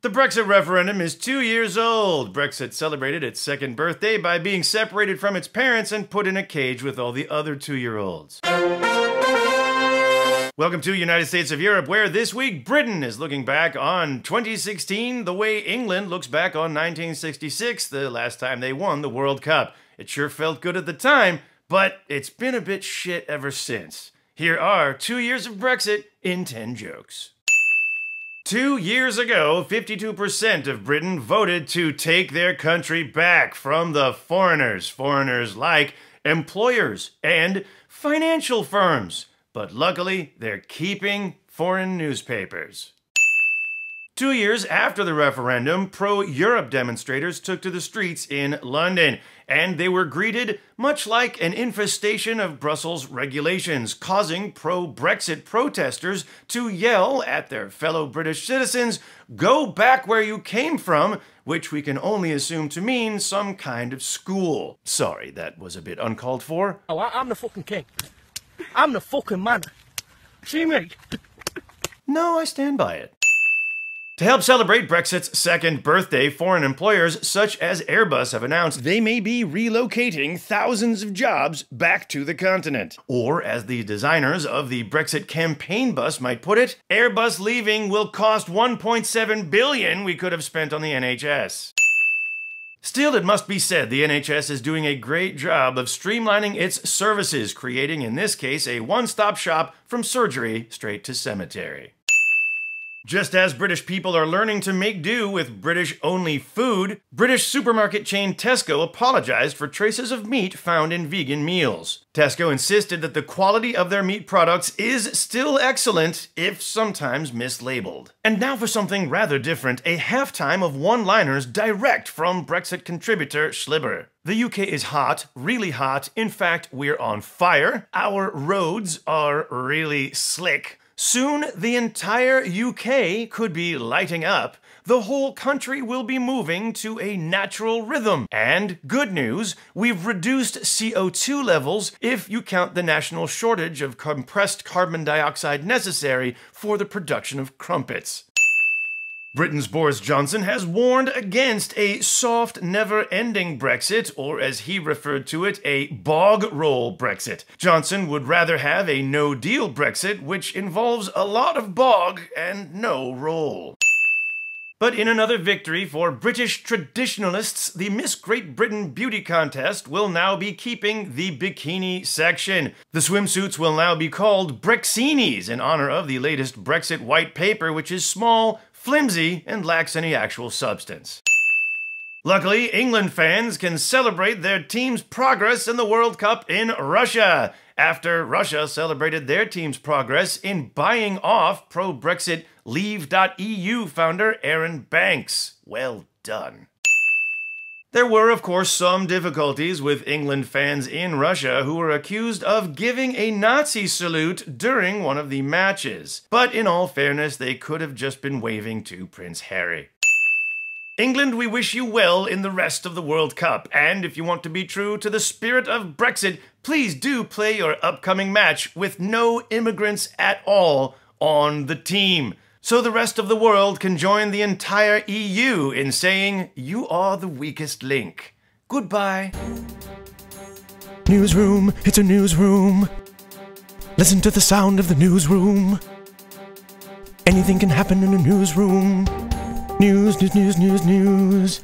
The Brexit referendum is 2 years old. Brexit celebrated its second birthday by being separated from its parents and put in a cage with all the other 2-year-olds. Welcome to United States of Europe, where this week Britain is looking back on 2016 the way England looks back on 1966, the last time they won the World Cup. It sure felt good at the time, but it's been a bit shit ever since. Here are 2 years of Brexit in 10 jokes. 2 years ago, 52% of Britain voted to take their country back from the foreigners. Foreigners like employers and financial firms. But luckily, they're keeping foreign newspapers. 2 years after the referendum, pro-Europe demonstrators took to the streets in London, and they were greeted much like an infestation of Brussels regulations, causing pro-Brexit protesters to yell at their fellow British citizens, "Go back where you came from," which we can only assume to mean some kind of school. Sorry, that was a bit uncalled for. Oh, I'm the fucking king. I'm the fucking man. See me? No, I stand by it. To help celebrate Brexit's second birthday, foreign employers such as Airbus have announced they may be relocating thousands of jobs back to the continent. Or, as the designers of the Brexit campaign bus might put it, Airbus leaving will cost $1.7 billion we could have spent on the NHS. Still, it must be said the NHS is doing a great job of streamlining its services, creating, in this case, a one-stop shop from surgery straight to cemetery. Just as British people are learning to make do with British-only food, British supermarket chain Tesco apologized for traces of meat found in vegan meals. Tesco insisted that the quality of their meat products is still excellent, if sometimes mislabeled. And now for something rather different, a halftime of one-liners direct from Brexit contributor Shlibber. The UK is hot, really hot. In fact, we're on fire. Our roads are really slick. Soon, the entire UK could be lighting up. The whole country will be moving to a natural rhythm. And good news, we've reduced CO2 levels if you count the national shortage of compressed carbon dioxide necessary for the production of crumpets. Britain's Boris Johnson has warned against a soft, never-ending Brexit, or as he referred to it, a bog roll Brexit. Johnson would rather have a no-deal Brexit, which involves a lot of bog and no roll. But in another victory for British traditionalists, the Miss Great Britain Beauty Contest will now be keeping the bikini section. The swimsuits will now be called Brexinis in honor of the latest Brexit white paper, which is small, flimsy, and lacks any actual substance. Luckily, England fans can celebrate their team's progress in the World Cup in Russia, after Russia celebrated their team's progress in buying off pro-Brexit Leave.eu founder Aaron Banks. Well done. There were, of course, some difficulties with England fans in Russia who were accused of giving a Nazi salute during one of the matches. But in all fairness, they could have just been waving to Prince Harry. England, we wish you well in the rest of the World Cup. And if you want to be true to the spirit of Brexit, please do play your upcoming match with no immigrants at all on the team, so the rest of the world can join the entire EU in saying, you are the weakest link. Goodbye. Newsroom, it's a newsroom. Listen to the sound of the newsroom. Anything can happen in a newsroom. News, news, news, news, news.